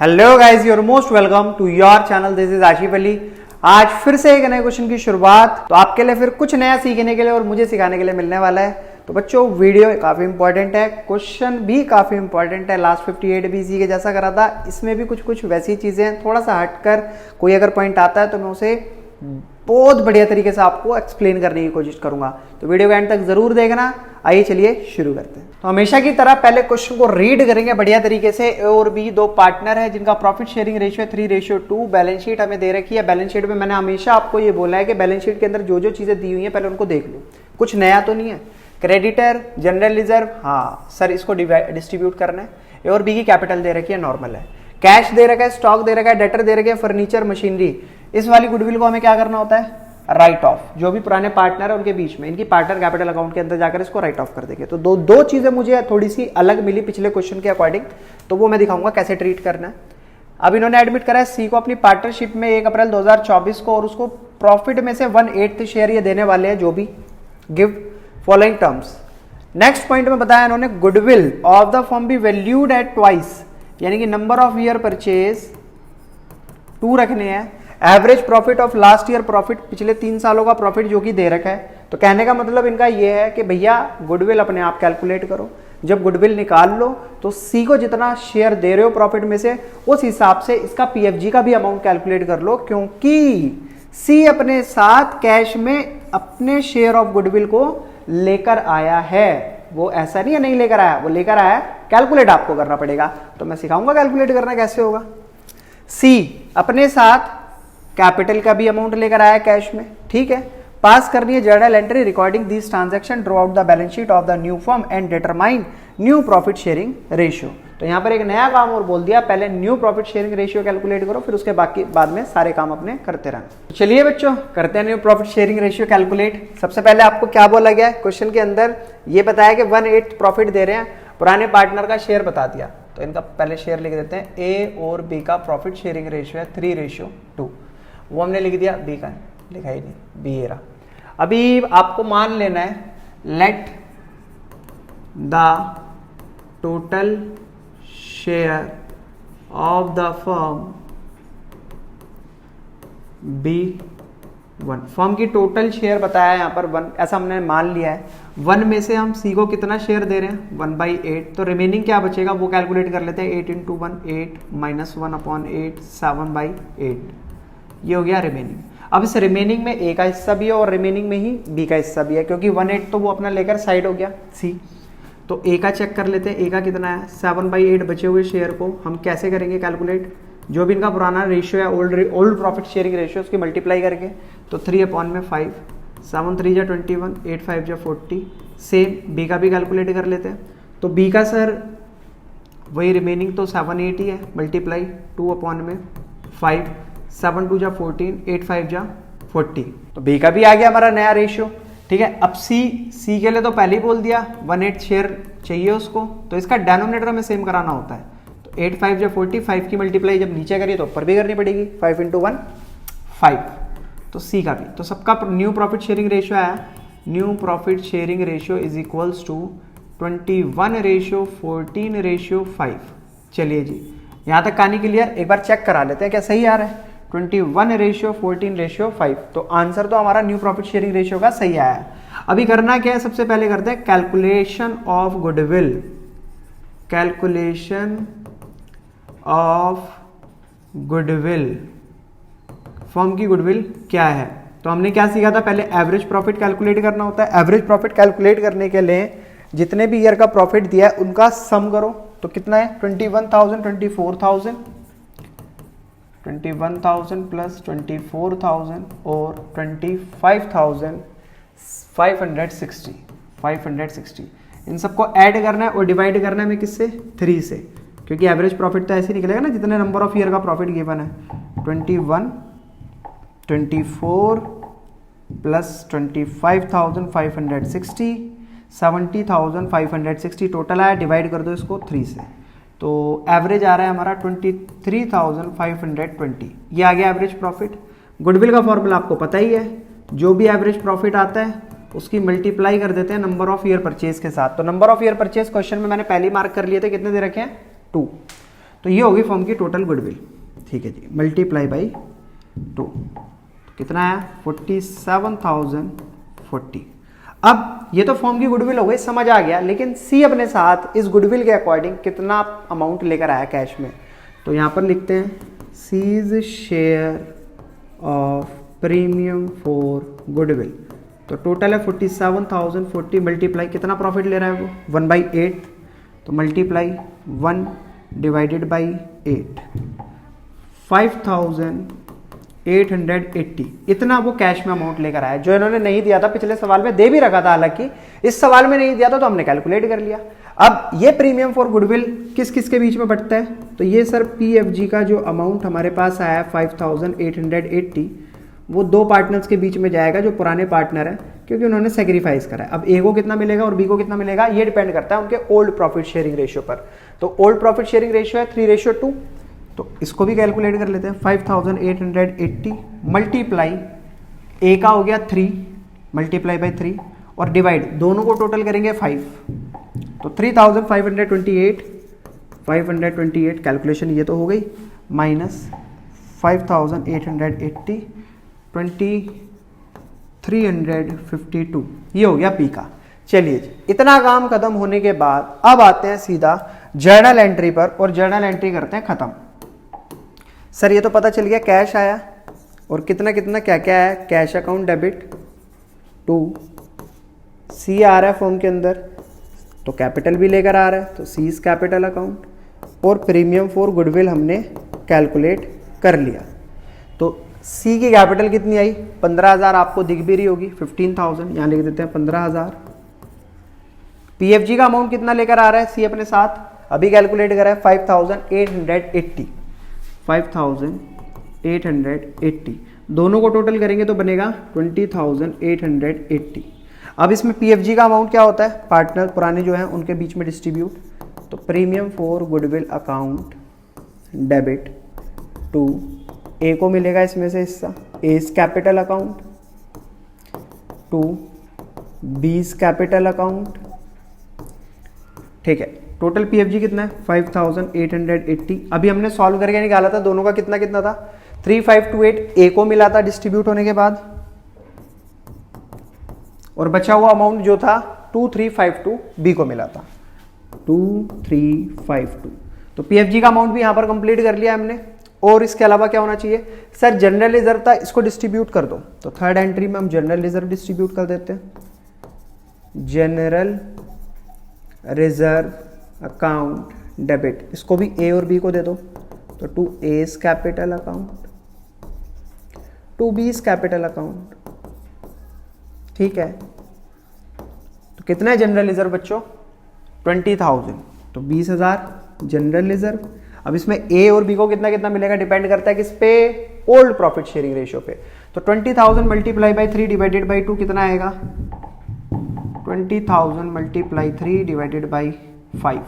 Hello guys, you're most welcome to your channel. This is Ashif Ali. आज फिर से एक नए क्वेश्चन की शुरुआत। तो आपके लिए फिर कुछ नया सीखने के लिए और मुझे सिखाने के लिए मिलने वाला है। तो बच्चों, वीडियो काफी इंपॉर्टेंट है, क्वेश्चन भी काफी इंपॉर्टेंट है। लास्ट 58 बीसी के जैसा करा था, इसमें भी कुछ कुछ वैसी चीजें हैं। थोड़ा सा हटकर कोई अगर पॉइंट आता है तो मैं उसे बहुत बढ़िया तरीके से आपको एक्सप्लेन करने की कोशिश करूंगा। तो वीडियो को एंड तक जरूर देखना। आइए चलिए शुरू करते हैं। तो हमेशा की तरह पहले क्वेश्चन को रीड करेंगे बढ़िया तरीके से। ए और बी दो पार्टनर है जिनका profit sharing ratio 3:2। Balance sheet हमें दे रखी है। बैलेंस शीट में मैंने हमेशा आपको ये बोला है कि बैलेंस शीट के अंदर जो जो चीजें दी हुई है पहले उनको देख लो, कुछ नया तो नहीं है। क्रेडिटर, जनरल रिजर्व, हाँ सर इसको डिस्ट्रीब्यूट करना है। ए और बी की कैपिटल दे रखी है, नॉर्मल है। कैश दे रखा है, स्टॉक दे रखा है, डेटर दे रखे है, फर्नीचर, मशीनरी। इस वाली गुडविल को हमें क्या करना होता है? Right of. जो भी पुराने पार्टनर है उनके बीच में इनकी पार्टनर कैपिटल अकाउंट के अंदर जाकर इसको राइट ऑफ कर देंगे। तो दो चीजें मुझे थोड़ी सी अलग मिली पिछले क्वेश्चन के अकॉर्डिंग, तो वो मैं दिखाऊंगा कैसे ट्रीट करना है। अब इन्होंने एडमिट करा है सी को अपनी पार्टनरशिप में 1 अप्रैल 2024 को, और उसको प्रॉफिट में से 1/8 शेयर ये देने वाले हैं, जो भी give following terms. Next point में बताया इन्होंने goodwill of the firm be valued at twice, यानी कि नंबर ऑफ ईयर परचेज 2 रखने हैं। Average profit of last year profit, पिछले 3 सालों का प्रॉफिट जो कि दे रखा है। तो कहने का मतलब इनका ये है कि भैया गुडविल अपने आप कैलकुलेट करो। जब गुडविल निकाल लो तो सी को जितना शेयर दे रहे हो प्रॉफिट में से, उस हिसाब से इसका पीएफजी का भी अमाउंट कैलकुलेट कर लो, क्योंकि सी अपने साथ कैश में अपने शेयर ऑफ गुडविल को लेकर आया है। वो ऐसा नहीं है नहीं लेकर आया, वो लेकर आया। कैलकुलेट आपको करना पड़ेगा, तो मैं सिखाऊंगा कैलकुलेट करना कैसे होगा। सी अपने साथ कैपिटल का भी अमाउंट लेकर आया कैश में, ठीक है। पास करनी है journal entry recording this transaction draw out the balance sheet of the new firm and determine new profit sharing ratio. तो यहां पर एक नया काम और बोल दिया, पहले new profit sharing ratio calculate करो, फिर उसके बाद में सारे काम अपने करते रहना। चलिए बच्चों, करते हैं new profit sharing ratio calculate. सबसे पहले आपको क्या बोला गया क्वेश्चन के अंदर? ये बताया कि 1/8 प्रॉफिट दे रहे हैं, पुराने पार्टनर का शेयर बता दिया, तो इनका पहले शेयर लिख देते हैं। ए और बी का प्रॉफिट शेयरिंग रेशियो है 3:2। वो हमने लिख दिया, बी का लिखा ही नहीं, बी ए रहा। अभी आपको मान लेना है let the total share of the firm be 1। Firm की टोटल शेयर बताया है यहाँ पर 1, ऐसा हमने मान लिया है। 1 में से हम सी को कितना शेयर दे रहे हैं? 1/8। तो रिमेनिंग क्या बचेगा वो कैलकुलेट कर लेते हैं। 8 × 1 8 - 1/8 7/8, ये हो गया रिमेनिंग। अब इस रिमेनिंग में ए का हिस्सा भी है और रिमेनिंग में ही बी का हिस्सा भी है, क्योंकि 1/8 तो वो अपना लेकर साइड हो गया सी। तो ए का चेक कर लेते हैं, ए का कितना है? 7/8 बचे हुए शेयर को हम कैसे करेंगे कैलकुलेट? जो भी इनका पुराना रेशियो है, ओल्ड प्रॉफिट शेयरिंग रेशियो, उसकी मल्टीप्लाई करके। तो 3/5, 7 3 × 21, 8 5 × 40। सेम बी का भी कैलकुलेट कर लेते हैं। तो बी का सर वही रिमेनिंग तो 7 8 ही है, मल्टीप्लाई 2/5, 7 2 × 14, 8 5 × 40। तो बी का भी आ गया हमारा नया रेशियो, ठीक है। अब सी के लिए तो पहले ही बोल दिया 1/8 शेयर चाहिए उसको, तो इसका डेनोमिनेटर हमें सेम कराना होता है। तो 8 5 × 40, 5 की मल्टीप्लाई जब नीचे करिए तो ऊपर भी करनी पड़ेगी। 5 × 1 5। तो सी का भी, तो सबका न्यू प्रॉफिट शेयरिंग रेशियो आया। New profit sharing ratio is equals to 21:14:5। चलिए जी, यहां तक कहानी क्लियर। एक बार चेक करा लेते हैं क्या सही आ रहा है। 21:14:5। तो आंसर तो हमारा न्यू प्रॉफिट शेयरिंग रेशियो का सही आया है। अभी करना क्या है, सबसे पहले करते हैं calculation of goodwill. Calculation of goodwill, firm की गुडविल क्या है? तो हमने क्या सीखा था? पहले एवरेज प्रॉफिट कैलकुलेट करना होता है। एवरेज प्रॉफिट कैलकुलेट करने के लिए जितने भी ईयर का प्रॉफिट दिया है उनका सम करो। तो कितना है? 21,000 24,000, 21,000 प्लस 24,000 और 25,560। इन सबको ऐड करना है और डिवाइड करना है हमें किससे? 3 से, क्योंकि एवरेज प्रॉफिट तो ऐसे निकलेगा ना जितने नंबर ऑफ ईयर का प्रॉफिट गिवन है। 21 24 प्लस 25,560 70,560 टोटल आया। डिवाइड कर दो इसको 3 से, तो एवरेज आ रहा है हमारा 23,520। ये आ गया एवरेज प्रॉफिट। गुडविल का फॉर्मूला आपको पता ही है, जो भी एवरेज प्रॉफिट आता है उसकी मल्टीप्लाई कर देते हैं नंबर ऑफ ईयर परचेज के साथ। तो number of year purchase question में मैंने पहले मार्क कर लिए थे, कितने दे रखे हैं? 2। तो ये होगी फर्म की टोटल गुडविल। ठीक है जी, मल्टीप्लाई बाई 2 कितना आया 47,040। अब ये तो फर्म की गुडविल हो गई, समझ आ गया, लेकिन सी अपने साथ इस गुडविल के अकॉर्डिंग कितना अमाउंट लेकर आया कैश में। तो यहां पर लिखते हैं C's share of premium for goodwill. तो टोटल है 47,040 मल्टीप्लाई कितना प्रॉफिट ले रहा है वो 1/8, तो मल्टीप्लाई 1 डिवाइडेड बाई 8 5,880 इतना वो कैश में अमाउंट लेकर आया, जो इन्होंने नहीं दिया था पिछले सवाल में, दे भी रखा था हालांकि, इस सवाल में नहीं दिया था तो हमने कैलकुलेट कर लिया। अब ये प्रीमियम फॉर गुडविल किस किस के बीच में बंटता है, तो ये सर पीएफजी का जो अमाउंट हमारे पास आया 5,880 वो दो पार्टनर्स के बीच में जाएगा जो पुराने पार्टनर है, क्योंकि उन्होंने सेक्रीफाइस करा है। अब ए को कितना मिलेगा और बी को कितना मिलेगा ये डिपेंड करता है उनके ओल्ड प्रॉफिट शेयरिंग रेशियो पर। तो ओल्ड प्रॉफिट शेयरिंग रेशियो है 3:2, तो इसको भी कैलकुलेट कर लेते हैं। 5,880 मल्टीप्लाई ए का हो गया 3 मल्टीप्लाई बाई 3 और डिवाइड दोनों को टोटल करेंगे 5, तो 3,528 कैलकुलेशन ये तो हो गई, माइनस 5,880 2352 ये हो गया पी का। चलिए जी, इतना काम खत्म होने के बाद अब आते हैं सीधा जर्नल एंट्री पर और जर्नल एंट्री करते हैं खत्म। सर ये तो पता चल गया कैश आया और कितना कितना क्या क्या है, कैश अकाउंट डेबिट टू सी आ रहा है फॉर्म के अंदर, तो कैपिटल भी लेकर आ रहा है, तो सी इज कैपिटल अकाउंट, और प्रीमियम फॉर गुडविल हमने कैलकुलेट कर लिया। तो सी की कैपिटल कितनी आई 15,000, आपको दिख भी रही होगी 15,000, यहाँ लिख देते हैं 15,000। पीएफजी का अमाउंट कितना लेकर आ रहा है सी अपने साथ, अभी कैलकुलेट करा है 5,880 दोनों को टोटल करेंगे तो बनेगा 20,880। अब इसमें पीएफजी का अमाउंट क्या होता है, पार्टनर पुराने जो हैं उनके बीच में डिस्ट्रीब्यूट, तो premium for goodwill account debit to A को मिलेगा इसमें से हिस्सा, as capital account to B's capital account. ठीक है, टोटल पीएफजी कितना है 5,880। अभी हमने सॉल्व करके निकाला था दोनों का कितना कितना था 3528 ए को मिला था डिस्ट्रीब्यूट होने के बाद, और बचा हुआ अमाउंट जो था 2352 बी को मिला था 2352। तो पीएफजी का अमाउंट भी यहां पर कंप्लीट कर लिया हमने। और इसके अलावा क्या होना चाहिए सर, जनरल रिजर्व था, इसको डिस्ट्रीब्यूट कर दो, तो थर्ड एंट्री में हम जनरल रिजर्व डिस्ट्रीब्यूट कर देते हैं। जनरल रिजर्व अकाउंट डेबिट, इसको भी ए और बी को दे दो, तो to A's capital account to B's capital account. ठीक है, तो कितना है जनरल रिजर्व बच्चों 20,000, तो 20,000 जनरल रिजर्व। अब इसमें ए और बी को कितना कितना मिलेगा डिपेंड करता है किस पे, ओल्ड प्रॉफिट शेयरिंग रेशियो पे। तो 20,000 मल्टीप्लाई बाई 3 डिवाइडेड बाई 2 कितना आएगा 20,000 मल्टीप्लाई 3 डिवाइडेड बाई 5,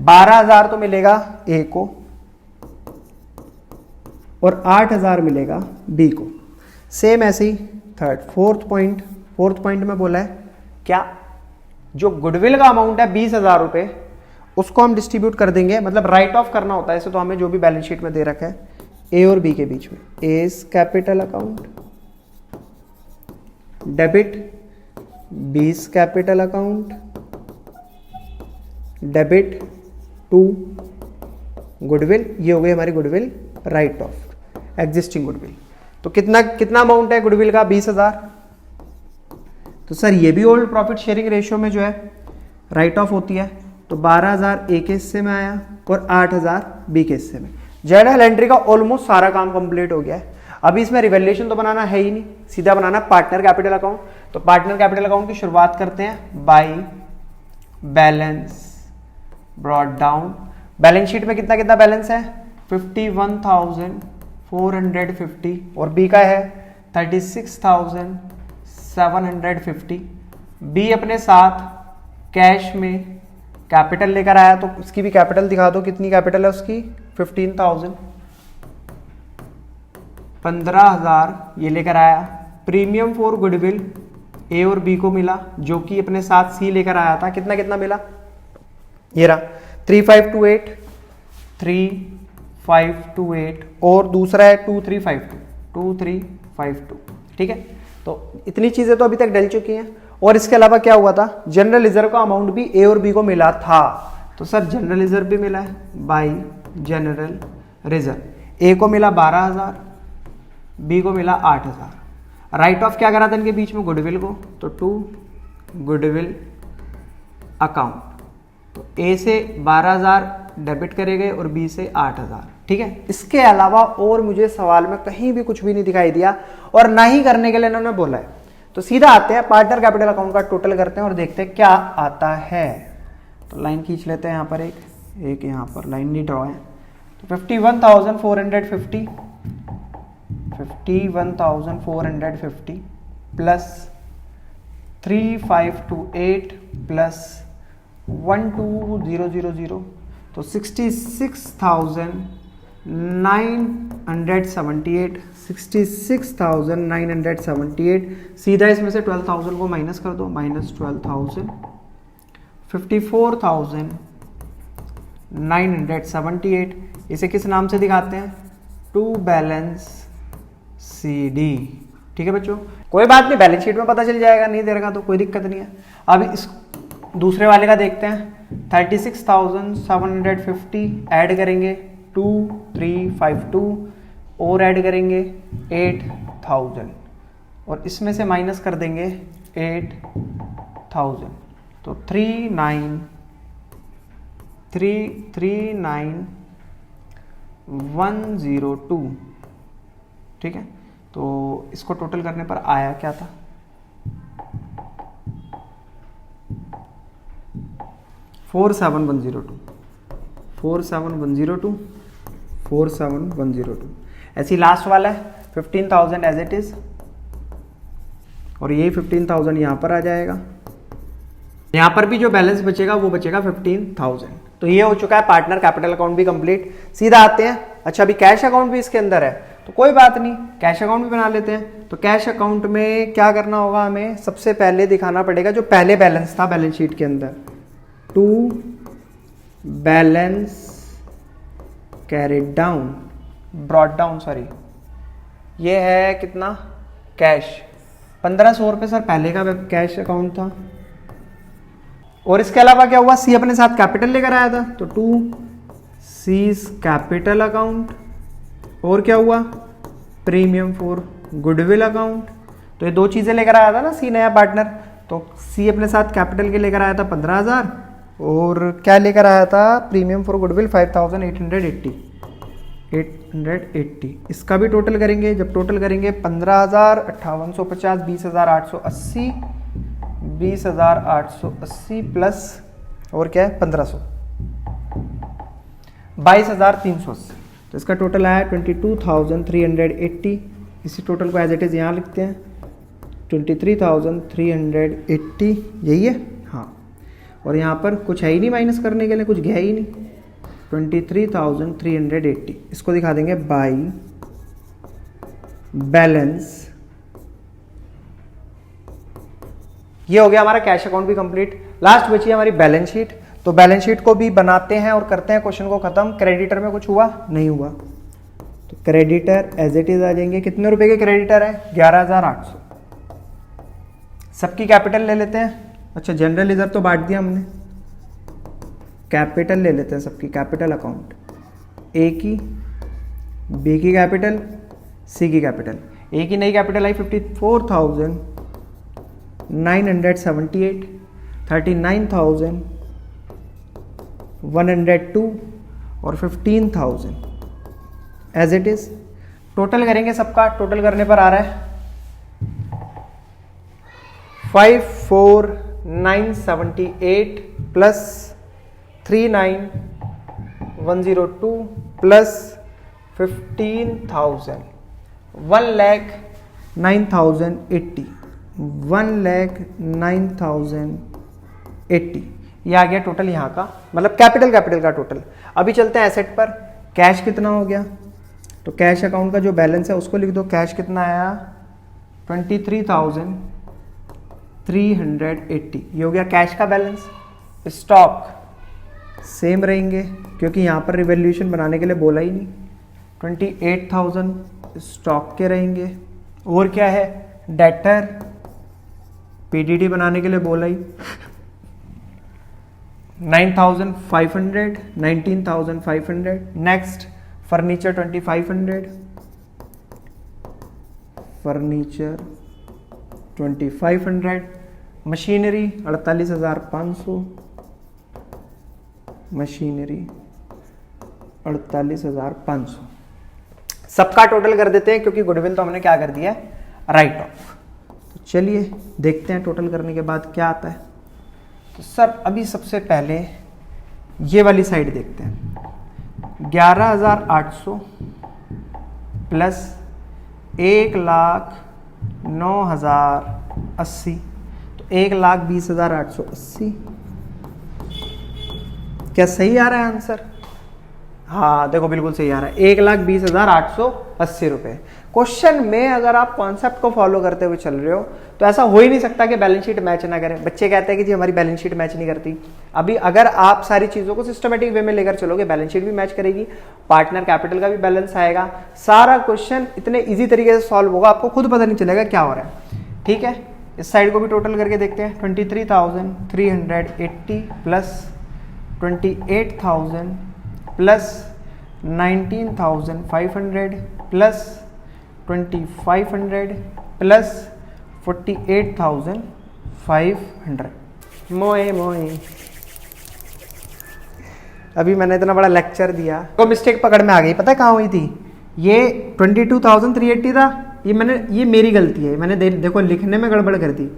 12,000 तो मिलेगा ए को और 8,000 मिलेगा बी को। सेम ऐसे ही थर्ड फोर्थ पॉइंट में बोला है क्या, जो गुडविल का अमाउंट है 20,000 रुपए, उसको हम डिस्ट्रीब्यूट कर देंगे, मतलब राइट ऑफ करना होता है इसे, तो हमें जो भी बैलेंस शीट में दे रखा है ए और बी के बीच में, A's capital account debit B's capital account debit to goodwill, ये हो गई हमारी goodwill write off existing goodwill. तो कितना कितना अमाउंट है गुडविल का 20,000, तो सर ये भी ओल्ड प्रॉफिट शेयरिंग रेशियो में जो है राइट ऑफ होती है, तो 12,000 ए के हिस्से में आया और 8,000 बी के हिस्से में। जर्नल एंट्री का ऑलमोस्ट सारा काम कंप्लीट हो गया है। अभी इसमें रिवैल्यूएशन तो बनाना है ही नहीं, सीधा बनाना पार्टनर कैपिटल अकाउंट। तो पार्टनर कैपिटल अकाउंट की शुरुआत करते हैं by balance brought down. Balance sheet में कितना कितना बैलेंस है 51,450 और बी का है 36,750। बी अपने साथ कैश में कैपिटल लेकर आया, तो उसकी भी कैपिटल दिखा दो, कितनी कैपिटल है उसकी 15,000, 15,000 ये लेकर आया। प्रीमियम फॉर गुडविल ए और बी को मिला, जो कि अपने साथ सी लेकर आया था, कितना कितना मिला ये रहा 3528 2358 और दूसरा है 2352 ठीक है। तो इतनी चीजें तो अभी तक डल चुकी हैं। और इसके अलावा क्या हुआ था, जनरल रिजर्व का अमाउंट भी ए और बी को मिला था। तो सर जनरल रिजर्व भी मिला है बाई जनरल रिजर्व, ए को मिला 12,000, बी को मिला 8,000। राइट ऑफ क्या करा था इनके बीच में, गुडविल को, तो टू गुडविल अकाउंट, तो ए से 12,000 डेबिट करे गए और बी से 8,000 ठीक है। इसके अलावा और मुझे सवाल में कहीं भी कुछ भी नहीं दिखाई दिया और ना ही करने के लिए इन्होंने बोला है। तो सीधा आते हैं पार्टनर कैपिटल अकाउंट का टोटल करते हैं और देखते हैं क्या आता है। तो लाइन खींच लेते हैं यहाँ पर, एक यहाँ पर लाइन नहीं ड्रॉ है। तो 51,450 प्लस 3528 प्लस 12000 तो 66,978 सीधा इसमें से 12,000 को माइनस कर दो, माइनस 12,000 54,978। इसे किस नाम से दिखाते हैं, टू बैलेंस सी डी ठीक है बच्चों। कोई बात नहीं, बैलेंस शीट में पता चल जाएगा, नहीं दे रखा तो कोई दिक्कत नहीं है। अब इस दूसरे वाले का देखते हैं, 36,750 ऐड करेंगे 2352 और ऐड करेंगे 8,000 और इसमें से माइनस कर देंगे 8,000 तो 39,102 ठीक है। तो इसको टोटल करने पर आया क्या था, 47,102 ऐसी लास्ट वाला है 15,000 एज इट इज और ये 15,000 यहाँ पर आ जाएगा। यहाँ पर भी जो बैलेंस बचेगा वो बचेगा 15,000। तो ये हो चुका है पार्टनर कैपिटल अकाउंट भी कंप्लीट। सीधा आते हैं, अच्छा अभी कैश अकाउंट भी इसके अंदर है तो कोई बात नहीं, कैश अकाउंट भी बना लेते हैं। तो कैश अकाउंट में क्या करना होगा, हमें सबसे पहले दिखाना पड़ेगा जो पहले बैलेंस था बैलेंस शीट के अंदर, to balance carried down brought down sorry, ये है कितना कैश 1500 रुपये सर पहले का कैश अकाउंट था। और इसके अलावा क्या हुआ, सी अपने साथ कैपिटल लेकर आया था तो टू सीज कैपिटल अकाउंट और क्या हुआ प्रीमियम फॉर गुडविल अकाउंट। तो ये दो चीजें लेकर आया था ना सी नया पार्टनर, तो सी अपने साथ कैपिटल के लेकर आया था 15,000 और क्या लेकर आया था प्रीमियम फॉर गुडविल 5,880। इसका भी टोटल करेंगे, जब टोटल करेंगे 15,000 5850 20,880 20,880 प्लस और क्या है 1500 22,380। तो इसका टोटल आया 22,380। इसी टोटल को एज इट इज यहाँ लिखते हैं 23,380 यही है हाँ। और यहाँ पर कुछ है ही नहीं माइनस करने के लिए, कुछ गया ही नहीं 23,380। इसको दिखा देंगे बाई बैलेंस। ये हो गया हमारा कैश अकाउंट भी कंप्लीट। लास्ट बची है हमारी बैलेंस शीट। तो बैलेंस शीट को भी बनाते हैं और करते हैं क्वेश्चन को खत्म। क्रेडिटर में कुछ हुआ नहीं हुआ तो क्रेडिटर एज इट इज आ जाएंगे। कितने रुपए के क्रेडिटर है 11,800। सबकी कैपिटल ले लेते हैं। अच्छा जनरल रिजर्व तो बांट दिया हमने, कैपिटल ले लेते हैं सबकी कैपिटल अकाउंट, ए की बी की कैपिटल सी की कैपिटल। ए की नई कैपिटल आई 54,978 39,102 और 15,000 एज इट इज। टोटल करेंगे सबका, टोटल करने पर आ रहा है 54,978 प्लस 39,102 प्लस 15,000 1,09,080 1,09,080 ये आ गया टोटल यहाँ का, मतलब कैपिटल का टोटल। अभी चलते हैं एसेट पर। कैश कितना हो गया, तो कैश अकाउंट का जो बैलेंस है उसको लिख दो। कैश कितना आया 23,380 ये हो गया कैश का बैलेंस। स्टॉक सेम रहेंगे क्योंकि यहाँ पर रिवैल्यूएशन बनाने के लिए बोला ही नहीं। 28,000 स्टॉक के रहेंगे। और क्या है, डेटर पीडीडी बनाने के लिए बोला ही। 19,500 next furniture 2500, furniture 2500, machinery 48,500, machinery 48,500। सबका टोटल कर देते हैं क्योंकि गुडविल तो हमने क्या कर दिया है, राइट ऑफ। तो चलिए देखते हैं टोटल करने के बाद क्या आता है। तो सर अभी सबसे पहले ये वाली साइड देखते हैं। 11,800 प्लस 1,09,080, तो 1,20,880। क्या सही आ रहा है आंसर? हाँ देखो बिल्कुल सही आ रहा है, 1,20,880 रुपए। क्वेश्चन में अगर आप कॉन्सेप्ट को फॉलो करते हुए चल रहे हो तो ऐसा हो ही नहीं सकता कि बैलेंस शीट मैच ना करें। बच्चे कहते हैं कि जी हमारी बैलेंस शीट मैच नहीं करती। अभी अगर आप सारी चीजों को सिस्टमेटिक वे में लेकर चलोगे, बैलेंस शीट भी मैच करेगी, पार्टनर कैपिटल का भी बैलेंस आएगा, सारा क्वेश्चन इतने ईजी तरीके से सॉल्व होगा, आपको खुद पता नहीं चलेगा क्या हो रहा है। ठीक है, इस साइड को भी टोटल करके देखते हैं। 23,380 प्लस 28,000 प्लस 19,500 प्लस 2,500 प्लस 48,500। मोए मोए, अभी मैंने इतना बड़ा लेक्चर दिया तो मिस्टेक पकड़ में आ गई। पता है कहाँ हुई थी? ये 22,380 था, ये मेरी गलती है, मैंने देखो लिखने में गड़बड़ कर दी।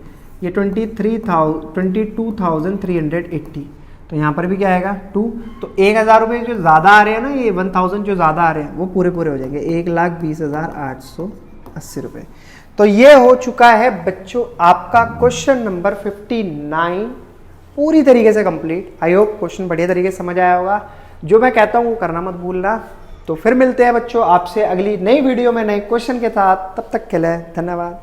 ये 22,380, तो यहाँ पर भी क्या आएगा 2। तो 1,000 रुपये जो ज़्यादा आ रहे हैं ना, ये 1,000 जो ज़्यादा आ रहे हैं वो पूरे हो जाएंगे, 1,20,880 रुपये। तो ये हो चुका है बच्चों आपका क्वेश्चन नंबर 59 पूरी तरीके से कंप्लीट। आई होप क्वेश्चन बढ़िया तरीके से समझ आया होगा। जो मैं कहता हूँ वो करना मत भूलना। तो फिर मिलते हैं बच्चों आपसे अगली नई वीडियो में नए क्वेश्चन के साथ। तब तक के लिए धन्यवाद।